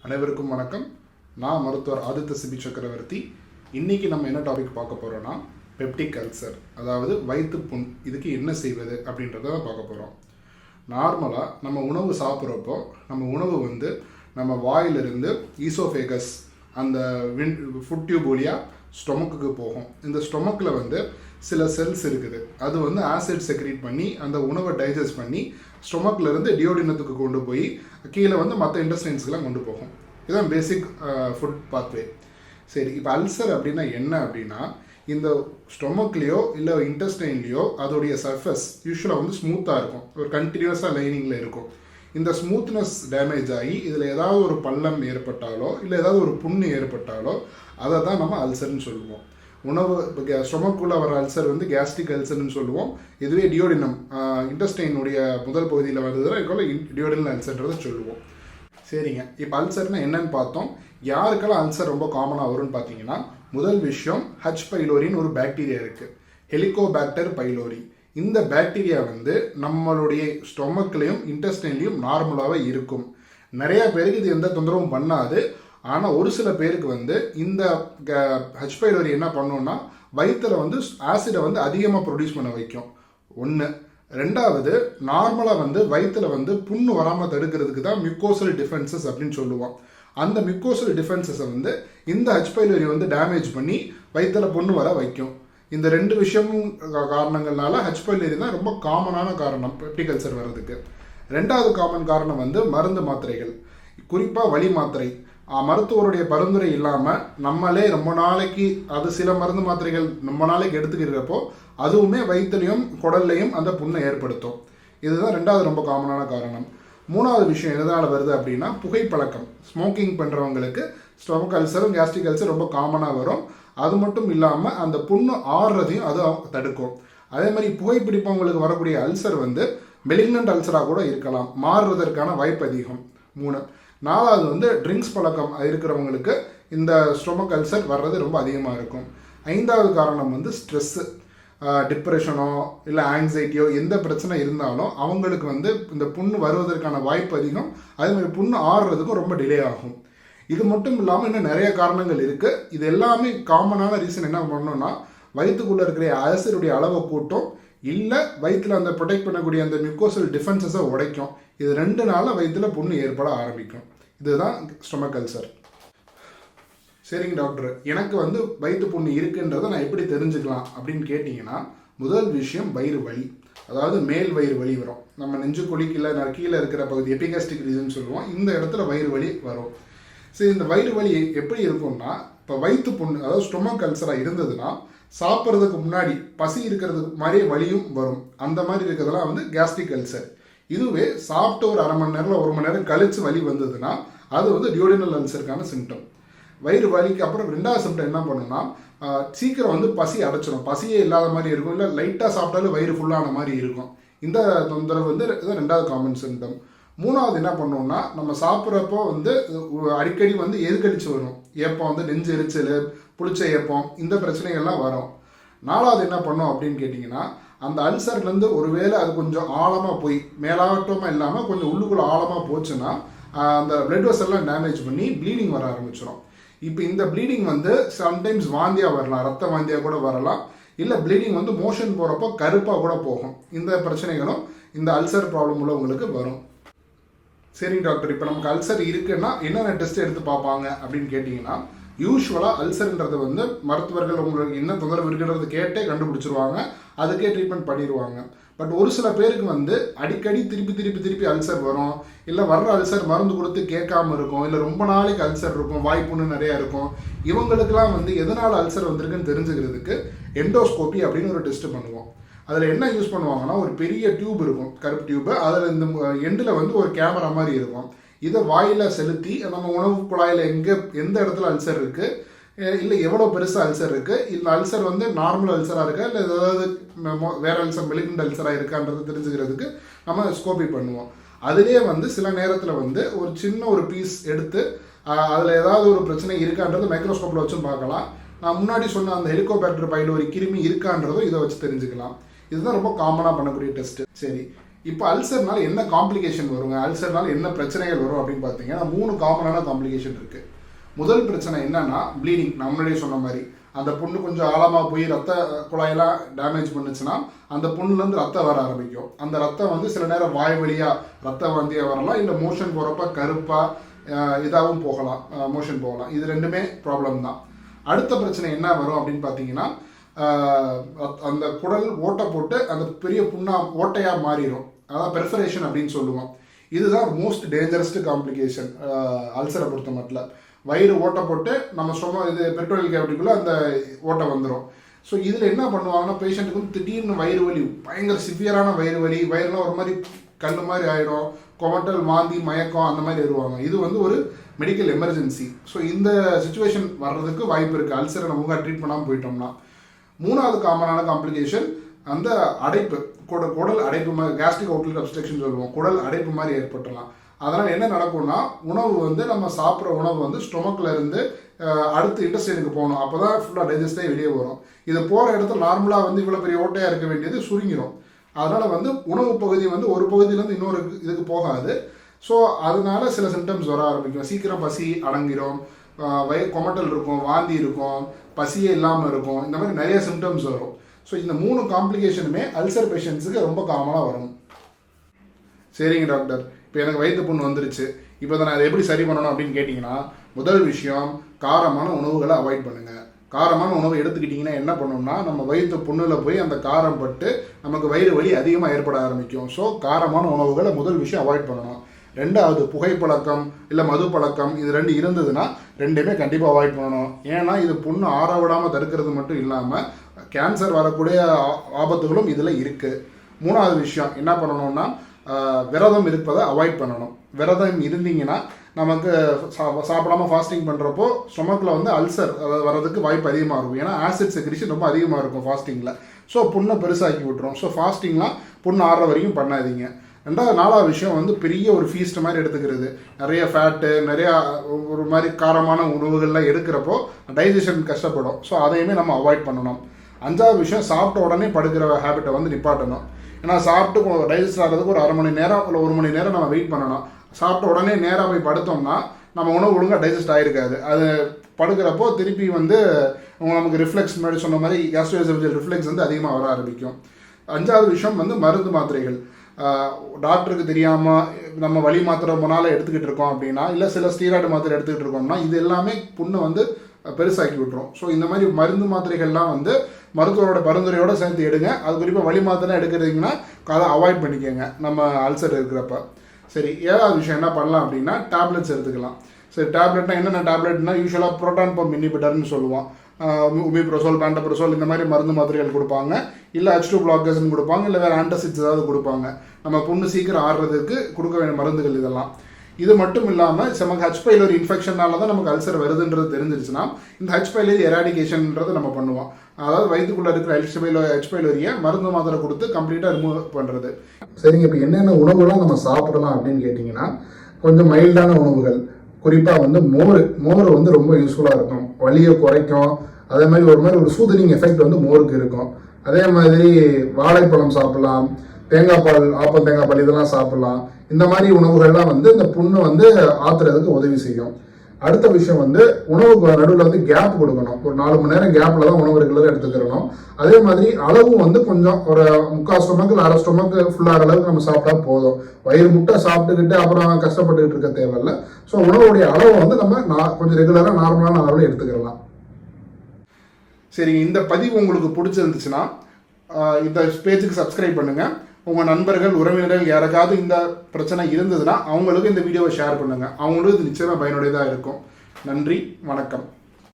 அனைவருக்கும் வணக்கம். நான் மருத்துவர் ஆதித்த சக்கரவர்த்தி. இன்னைக்கு நம்ம என்ன டாபிக் பார்க்க போறோம்னா பெப்டிக் அல்சர், அதாவது வயிற்று புண். இதுக்கு என்ன செய்வது அப்படின்றத பார்க்க போகிறோம். நார்மலாக நம்ம உணவு சாப்பிட்றப்போ நம்ம உணவு நம்ம வாயிலிருந்து ஈசோஃபேகஸ் அந்த ஃபுட் டியூப் வழியாக ஸ்டொமக்குக்கு போகும். இந்த ஸ்டொமக்கில் சில செல்ஸ் இருக்குது. அது ஆசிட் செக்ரீட் பண்ணி அந்த உணவை டைஜஸ்ட் பண்ணி ஸ்டொமக்லேருந்து டியோடினத்துக்கு கொண்டு போய் கீழே மற்ற இன்டெஸ்டைன்ஸ்க்கெலாம் கொண்டு போகும். இதுதான் பேசிக் ஃபுட் பாத்வே. சரி, இப்போ அல்சர் அப்படின்னா என்ன அப்படின்னா, இந்த ஸ்டொமக்லேயோ இல்லை இன்டெஸ்டைன்லேயோ அதோடைய சர்ஃபேஸ் யூஸ்வலாக ஸ்மூத்தாக இருக்கும், ஒரு கண்டினியூஸாக லைனிங்கில் இருக்கும். இந்த ஸ்மூத்னஸ் டேமேஜ் ஆகி இதில் ஏதாவது ஒரு பள்ளம் ஏற்பட்டாலோ இல்லை ஏதாவது ஒரு புண்ணு ஏற்பட்டாலோ அதை தான் நம்ம அல்சர்னு சொல்லுவோம். உணவு ஸ்டொமக்குள்ளே வர அல்சர் கேஸ்ட்ரிக் அல்சர்னு சொல்லுவோம். இதுவே டியோடினம் இன்டெஸ்டைனுடைய முதல் பகுதியில் வருதுன்னா இதுக்குள்ள டியோடினல் அல்சர்ன்றதை சொல்லுவோம். சரிங்க, இப்போ அல்சர்னா என்னன்னு பார்த்தோம். யாருக்கெல்லாம் அல்சர் ரொம்ப காமனாக வரும்னு பார்த்தீங்கன்னா, முதல் விஷயம் ஹச் பைலோரின்னு ஒரு பாக்டீரியா இருக்குது, ஹெலிகோபாக்டர் பைலோரி. இந்த பாக்டீரியா நம்மளுடைய ஸ்டொமக்லேயும் இன்டெஸ்டைன்லேயும் நார்மலாகவே இருக்கும். நிறைய பேருக்கு இது எந்த தொந்தரவும் பண்ணாது. ஆனால் ஒரு சில பேருக்கு இந்த ஹச் பைலோரி என்ன பண்ணுன்னா வயிற்றில் ஆசிடை அதிகமாக ப்ரொடியூஸ் பண்ண வைக்கும். ஒன்று. ரெண்டாவது, நார்மலாக வயிற்றில் புண்ணு வராமல் தடுக்கிறதுக்கு தான் மியூக்கோசல் டிஃபென்சஸ் அப்படின்னு சொல்லுவோம். அந்த மியூக்கோசல் டிஃபென்சஸை இந்த ஹச் பைலோரி டேமேஜ் பண்ணி வயிற்றில் புண்ணு வர வைக்கும். இந்த ரெண்டு விஷயமும் காரணங்கள்னால ஹச் பைலோரி தான் ரொம்ப காமனான காரணம் பெப்டிக் அல்சர் வர்றதுக்கு. ரெண்டாவது காமன் காரணம் மருந்து மாத்திரைகள், குறிப்பாக வலி மாத்திரை. மருத்துவருடைய பரிந்துரை இல்லாமல் நம்மளே ரொம்ப நாளைக்கு அது சில மருந்து மாத்திரைகள் ரொம்ப நாளைக்கு எடுத்துக்கிறப்போ அதுவுமே வயிற்றுலையும் குடல்லையும் அந்த புண்ணை ஏற்படுத்தும். இதுதான் ரெண்டாவது ரொம்ப காமனான காரணம். மூணாவது விஷயம் எதனால் வருது அப்படின்னா, புகைப்பழக்கம். ஸ்மோக்கிங் பண்ணுறவங்களுக்கு ஸ்டொமக் அல்சரும் கேஸ்ட்ரிக் அல்சர் ரொம்ப காமனாக வரும். அது மட்டும் இல்லாமல் அந்த புண்ணு ஆறுறதையும் அது தடுக்கும். அதே மாதிரி புகைப்பிடிப்பவங்களுக்கு வரக்கூடிய அல்சர் மெலிக்னன்ட் அல்சராக கூட இருக்கலாம், மாறுவதற்கான வாய்ப்பு அதிகம். 3. நாலாவது ட்ரிங்க்ஸ் பழக்கம் இருக்கிறவங்களுக்கு இந்த ஸ்டொமக் அல்சர் வர்றது ரொம்ப அதிகமாக இருக்கும். 5வது காரணம் ஸ்ட்ரெஸ்ஸு, டிப்ரெஷனோ இல்லை ஆங்ஸைட்டியோ எந்த பிரச்சனை இருந்தாலும் அவங்களுக்கு இந்த புண்ணு வருவதற்கான வாய்ப்பு அதிகம். அதே மாதிரி புண்ணு ஆறுறதுக்கும் ரொம்ப டிலே ஆகும். இது மட்டும் இல்லாமல் இன்னும் நிறைய காரணங்கள் இருக்குது. இது எல்லாமே காமனான ரீசன் என்ன பண்ணணும்னா, வயிற்றுக்குள்ளே இருக்கிற ஆசிடுடைய அளவை கூட்டும், இல்லை வயிற்றில் அந்த ப்ரொடெக்ட் பண்ணக்கூடிய அந்த மியூக்கோசல் டிஃபென்சஸை உடைக்கும். இது 2 நாளில் வயிற்றில் புண்ணு ஏற்பட ஆரம்பிக்கும். இதுதான் ஸ்டொமக் அல்சர். சரிங்க டாக்டர், எனக்கு வயிற்று புண்ணு இருக்குன்றதை நான் எப்படி தெரிஞ்சுக்கலாம் அப்படின்னு கேட்டிங்கன்னா, முதல் விஷயம் வயிறு வலி, அதாவது மேல் வயிறு வலி வரும். நம்ம நெஞ்சு குழிக்குள்ள கீழே இருக்கிற பகுதி எபிகாஸ்டிக் ரீஜன் சொல்லுவோம். இந்த இடத்துல வயிறு வலி வரும். சரி, இந்த வயிறு வலி எப்படி இருக்கும்னா, இப்போ வயிற்று புண்ணு அதாவது ஸ்டொமக் அல்சராக இருந்ததுன்னா சாப்பிட்றதுக்கு முன்னாடி பசி இருக்கிறதுக்கு மாதிரியே வலியும் வரும். அந்த மாதிரி இருக்கிறதெல்லாம் கேஸ்ட்ரிக் அல்சர். இதுவே சாப்பிட்டு ஒரு அரை மணி நேரம் 1 மணி நேரம் கழிச்சு வலி வந்ததுன்னா அது டியோடினல் அல்சருக்கான சிம்டம். வயிறு வலிக்கு அப்புறம் 2வது சிம்டம் என்ன பண்ணுன்னா, சீக்கிரம் பசி அடைச்சிடும், பசியே இல்லாத மாதிரி இருக்கும், இல்லை லைட்டாக சாப்பிட்டாலும் வயிறு ஃபுல்லான மாதிரி இருக்கும். இந்த தொந்தரவு இதுதான் 2வது காமன் சிம்டம். 3வது என்ன பண்ணோம்னா, நம்ம சாப்பிட்றப்போ அடிக்கடி எதுக்கடிச்சு வரும், ஏப்பம் நெஞ்சு எரிச்சல், புளிச்ச ஏப்பம், இந்த பிரச்சனைகள்லாம் வரும். 4வது என்ன பண்ணோம் அப்படின்னு கேட்டிங்கன்னா, அந்த அல்சர்லேருந்து ஒருவேளை அது கொஞ்சம் ஆழமாக போய் மேலாட்டமாக இல்லாமல் கொஞ்சம் உள்ளுக்குள்ளே ஆழமாக போச்சுன்னா அந்த பிளட் வெசல்லாம் டேமேஜ் பண்ணி ப்ளீடிங் வர ஆரம்பிச்சிடும். இப்போ இந்த ப்ளீடிங் சம்டைம்ஸ் வாந்தியாக வரலாம், ரத்த வாந்தியாக கூட வரலாம், இல்லை ப்ளீடிங் மோஷன் போகிறப்போ கருப்பாக கூட போகும். இந்த பிரச்சனைகளும் இந்த அல்சர் ப்ராப்ளம் உள்ளவங்களுக்கு வரும். சரிங்க டாக்டர், இப்போ நமக்கு அல்சர் இருக்குன்னா என்னென்ன டெஸ்ட் எடுத்து பார்ப்பாங்க அப்படின்னு கேட்டிங்கன்னா, யூஸ்வலாக அல்சர்ன்றது மருத்துவர்கள் உங்களுக்கு என்ன தொந்தரவு இருக்குன்றது கேட்டே கண்டுபிடிச்சிருவாங்க, அதுக்கே ட்ரீட்மெண்ட் பண்ணிடுவாங்க. பட் ஒரு சில பேருக்கு அடிக்கடி திருப்பி அல்சர் வரும், இல்லை வர்ற அல்சர் மருந்து கொடுத்து கேட்காம இருக்கும், இல்லை ரொம்ப நாளைக்கு அல்சர் இருக்கும், வாய்ப்புண்ணு நிறையா இருக்கும். இவங்களுக்கெல்லாம் எதனால் அல்சர் வந்திருக்குன்னு தெரிஞ்சுக்கிறதுக்கு எண்டோஸ்கோபி அப்படின்னு ஒரு டெஸ்ட் பண்ணுவோம். அதில் என்ன யூஸ் பண்ணுவாங்கன்னா, ஒரு பெரிய டியூப் இருக்கும், கருப்பு டியூப்பு. அதில் இந்த எண்டில் ஒரு கேமரா மாதிரி இருக்கும். இதை வாயில் செலுத்தி நம்ம உணவு குழாயில் எந்த இடத்துல அல்சர் இருக்குது, இல்லை எவ்வளோ பெருசாக அல்சர் இருக்குது, இல்லை அல்சர் நார்மல் அல்சராக இருக்கா, இல்லை ஏதாவது வேறு அல்சர் மெலிக்னன்ட் அல்சராக இருக்கான்றது தெரிஞ்சுக்கிறதுக்கு நம்ம ஸ்கோபி பண்ணுவோம். அதுலேயே சில நேரத்தில் ஒரு சின்ன ஒரு பீஸ் எடுத்து அதில் ஏதாவது ஒரு பிரச்சனை இருக்கான்றது மைக்ரோஸ்கோப்பில் வச்சும் பார்க்கலாம். நான் முன்னாடி சொன்ன அந்த ஹெலிகோபாக்டர் பைலோரி கிருமி இருக்கான்றதும் இதை வச்சு தெரிஞ்சுக்கலாம். இதுதான் ரொம்ப காமனாக பண்ணக்கூடிய டெஸ்ட்டு. சரி, இப்போ அல்சர்னால என்ன காம்ப்ளிகேஷன் வருங்க, அல்சர்னால என்ன பிரச்சனைகள் வரும் அப்படின்னு பார்த்தீங்கன்னா 3 காமனான காம்ப்ளிகேஷன் இருக்குது. முதல் பிரச்சனை என்னன்னா ப்ளீடிங். நம்மளே சொன்ன மாதிரி அந்த புண்ணு கொஞ்சம் ஆழமாக போய் ரத்த குழாயெல்லாம் டேமேஜ் பண்ணுச்சுன்னா அந்த புண்ணுலேருந்து ரத்தம் வர ஆரம்பிக்கும். அந்த ரத்தம் வந்து சில நேரம் வாய் வழியாக ரத்த வாந்தியாக வரலாம், இல்லை மோஷன் போகிறப்ப கருப்பாக இதாகவும் போகலாம், மோஷன் போகலாம். இது ரெண்டுமே ப்ராப்ளம் தான். அடுத்த பிரச்சனை என்ன வரும் அப்படின்னு பார்த்தீங்கன்னா அந்த குடல் ஓட்டை போட்டு அந்த பெரிய ஓட்டையாக மாறிடும். அதான் பெர்ஃபரேஷன் அப்படின்னு சொல்லுவோம். இதுதான் மோஸ்ட் டேஞ்சரஸ்ட் காம்ப்ளிகேஷன் அல்சரை பொறுத்த மட்டும். வயிறு ஓட்டை போட்டு நம்ம இது பெரிட்டோனியல் கேவிட்டிக்குள்ளே அந்த ஓட்டை வந்துடும். ஸோ இதில் என்ன பண்ணுவாங்கன்னா பேஷண்ட்டுக்கு வந்து திடீர்னு வயிறு வலி, பயங்கர சிவியரான வயிறு வலி, வயிறுலாம் ஒரு மாதிரி கல் மாதிரி ஆகிடும், கொமட்டல், வாந்தி, மயக்கம் அந்த மாதிரி வருவாங்க. இது வந்து ஒரு மெடிக்கல் எமர்ஜென்சி. ஸோ இந்த சுச்சுவேஷன் வர்றதுக்கு வாய்ப்பு இருக்குது அல்சரை நம்ம ட்ரீட் பண்ணாமல் போயிட்டோம்னா. மூணாவது காமனான காம்ப்ளிகேஷன் அந்த அடைப்பு, குடல் அடைப்பு மாதிரி, கேஸ்ட்ரிக் அவுட்லெட் அப்ஸ்ட்ரக்ஷன் சொல்லுவோம், குடல் அடைப்பு மாதிரி ஏற்பட்டுலாம். அதனால் என்ன நடக்கும்னா உணவு வந்து நம்ம சாப்பிட்ற உணவு வந்து ஸ்டொமக்கில் இருந்து அடுத்து இன்டெஸ்டைனுக்கு போகணும். அப்போ தான் ஃபுல்லாக டைஜஸ்டாக வெளியே வரும். இது போகிற இடத்துல நார்மலாக வந்து இவ்வளோ பெரிய ஓட்டையாக இருக்க வேண்டியது சுருங்கிடும். அதனால் வந்து உணவு பகுதி வந்து ஒரு பகுதியிலேருந்து இன்னொரு இதுக்கு போகாது. ஸோ அதனால சில சிம்டம்ஸ் வர ஆரம்பிக்கும். சீக்கிரம் பசி அடங்கிடும், கொமட்டல் இருக்கும், வாந்தி இருக்கும், பசியே இல்லாமல் இருக்கும். இந்த மாதிரி நிறைய சிம்டம்ஸ் வரும். ஸோ இந்த 3 காம்ப்ளிகேஷனுமே அல்சர் பேஷண்ட்ஸுக்கு ரொம்ப காமனாக வரும். சரிங்க டாக்டர், இப்போ எனக்கு வயிற்று புண்ணு வந்துருச்சு, இப்போ நான் அதை எப்படி சரி பண்ணணும் அப்படின்னு கேட்டிங்கன்னா, முதல் விஷயம் காரமான உணவுகளை அவாய்ட் பண்ணுங்கள். காரமான உணவு எடுத்துக்கிட்டிங்கன்னா என்ன பண்ணணும்னா நம்ம வயிற்று புண்ணில் போய் அந்த காரம் பட்டு நமக்கு வயிறு வலி அதிகமாக ஏற்பட ஆரம்பிக்கும். ஸோ காரமான உணவுகளை முதல் விஷயம் அவாய்ட் பண்ணணும். ரெண்டாவது புகைப்பழக்கம் இல்லை மது பழக்கம், இது 2 இருந்ததுன்னா ரெண்டுமே கண்டிப்பாக அவாய்ட் பண்ணணும். ஏன்னா இது புண்ணு ஆற விடாமல் தடுக்கிறது மட்டும் இல்லாமல் கேன்சர் வரக்கூடிய ஆபத்துகளும் இதில் இருக்குது. மூணாவது விஷயம் என்ன பண்ணணும்னா விரதம் இருப்பதை அவாய்ட் பண்ணணும். விரதம் இருந்தீங்கன்னா நமக்கு சாப்பிடாம ஃபாஸ்டிங் பண்ணுறப்போ ஸ்டொமக்கில் வந்து அல்சர் வர்றதுக்கு வாய்ப்பு அதிகமாக இருக்கும். ஏன்னா ஆசிட் செக்ரிஷன் ரொம்ப அதிகமாக இருக்கும் ஃபாஸ்டிங்கில். ஸோ புண்ணை பெருசாக்கி விட்டுரும். ஸோ ஃபாஸ்டிங்லாம் புண்ணு ஆடுற வரைக்கும் பண்ணாதீங்க. நாலாவது விஷயம் வந்து பெரிய ஒரு ஃபீஸ்ட் மாதிரி எடுத்துக்கிறது, நிறைய ஃபேட்டு, நிறையா ஒரு மாதிரி காரமான உணவுகள்லாம் எடுக்கிறப்போ டைஜஷன் கஷ்டப்படும். ஸோ அதையுமே நம்ம அவாய்ட் பண்ணணும். அஞ்சாவது விஷயம் சாப்பிட்ட உடனே படுக்கிற ஹேபிட்டை வந்து நிப்பாட்டணும். ஏன்னா சாப்பிட்டு டைஜஸ்ட் ஆகிறதுக்கு ஒரு 1/2 மணி நேரம் இல்லை 1 மணி நேரம் நம்ம வெயிட் பண்ணணும். சாப்பிட்ட உடனே நேராக போய் படுத்தோம்னா நம்ம உணவு ஒழுங்காக டைஜஸ்ட் ஆகிருக்காது. அது படுக்கிறப்போ திருப்பி வந்து நமக்கு ரிஃப்ளெக்ஸ் முன்னாடி சொன்ன மாதிரி கேஸ்ட்ரோஎசோஃபேஜியல் ரிஃப்ளெக்ஸ் வந்து அதிகமாக வர ஆரம்பிக்கும். அஞ்சாவது விஷயம் வந்து மருந்து மாத்திரைகள். டாக்டருக்கு தெரியாமல் நம்ம வலி மாத்திரை போனாலும் எடுத்துக்கிட்டு இருக்கோம் அப்படின்னா, இல்லை சில ஸ்டீராய்டு மாத்திரை எடுத்துக்கிட்டு இருக்கோம்னா இது எல்லாமே புண்ணை வந்து பெருசாக்கி விட்டுரும். ஸோ இந்த மாதிரி மருந்து மாத்திரைகள்லாம் வந்து மருத்துவரோட பரிந்துரையோடு சேர்த்து எடுங்க. அது குறிப்பாக வலி மாத்திரை எடுக்கிறீங்கன்னா அதை அவாய்ட் பண்ணிக்கோங்க நம்ம அல்சர் இருக்கிறப்ப. சரி, ஏழாவது விஷயம் என்ன பண்ணலாம் அப்படின்னா டேப்லெட்ஸ் எடுத்துக்கலாம். சரி, டேப்லெட்னா என்னென்ன டேப்லெட்னா யூஸ்வலாக புரோட்டான் பம்ப் இன்ஹிபிட்டர்னு சொல்லுவோம். உமிப்ரோசோல், பேண்டப்ரோசோல் இந்த மாதிரி மருந்து மாத்திரைகள் கொடுப்பாங்க. இல்லை H2 பிளாக்கர்ஸ்ன்னு கொடுப்பாங்க. இல்லை வேறு ஆன்டாசிட்ஸ் ஏதாவது கொடுப்பாங்க. நம்ம புண்ணு சீக்கிரம் ஆடுறதுக்கு கொடுக்க வேண்டிய மருந்துகள் இதெல்லாம். இது மட்டும் இல்லாமல் நமக்கு H. pylori இன்ஃபெக்ஷனால தான் நமக்கு அல்சர் வருதுன்றது தெரிஞ்சிருச்சுன்னா இந்த H. pylori எராடிகேஷன்ன்றதை நம்ம பண்ணுவோம். அதாவது வயிற்றுக்குள்ளே இருக்கிற H. pyloriயை மருந்து மாத்திரை கொடுத்து கம்ப்ளீட்டாக ரிமூவ் பண்ணுறது. சரிங்க, இப்போ என்னென்ன உணவுலாம் நம்ம சாப்பிடலாம் அப்படின்னு கேட்டிங்கன்னா, கொஞ்சம் மைல்டான உணவுகள், குறிப்பாக வந்து மோர் வந்து ரொம்ப யூஸ்ஃபுல்லாக இருக்கும். வலியை குறைக்கும். அதே மாதிரி ஒரு சூதனிங் எஃபெக்ட் வந்து மோருக்கு இருக்கும். அதே மாதிரி வாழைப்பழம் சாப்பிடலாம், தேங்காய் பால், தேங்காய் பால் இதெல்லாம் சாப்பிடலாம். இந்த மாதிரி உணவுகள்லாம் வந்து இந்த புண்ணை வந்து ஆத்துறதுக்கு உதவி செய்யும். அடுத்த விஷயம் வந்து உணவுக்கு நடுவில் வந்து கேப் கொடுக்கணும். ஒரு 4 மணி நேரம் கேப்பில் தான் உணவு ரெகுலராக எடுத்துக்கிறணும். அதே மாதிரி அளவும் வந்து கொஞ்சம் ஒரு 3/4 ஸ்டொமக்கு 1/2 ஸ்டொமக்கு ஃபுல்லாகிற அளவுக்கு நம்ம சாப்பிட்டா போதும். வயிறு முட்டை சாப்பிட்டுக்கிட்டு அப்புறம் கஷ்டப்பட்டுக்கிட்டு இருக்க தேவையில்லை. ஸோ உணவுடைய அளவை வந்து நம்ம கொஞ்சம் ரெகுலராக நார்மலான அளவில் எடுத்துக்கிறலாம். சரிங்க, இந்த பதிவு உங்களுக்கு பிடிச்சிருந்துச்சுன்னா இந்த பேஜுக்கு சப்ஸ்கிரைப் பண்ணுங்கள். உங்கள் நண்பர்கள், உறவினர்கள் யாருக்காவது இந்த பிரச்சனை இருந்ததுன்னா அவங்களுக்கு இந்த வீடியோவை ஷேர் பண்ணுங்கள். அவங்களுக்கு இது நிச்சயமாக பயனுடையதாக இருக்கும். நன்றி, வணக்கம்.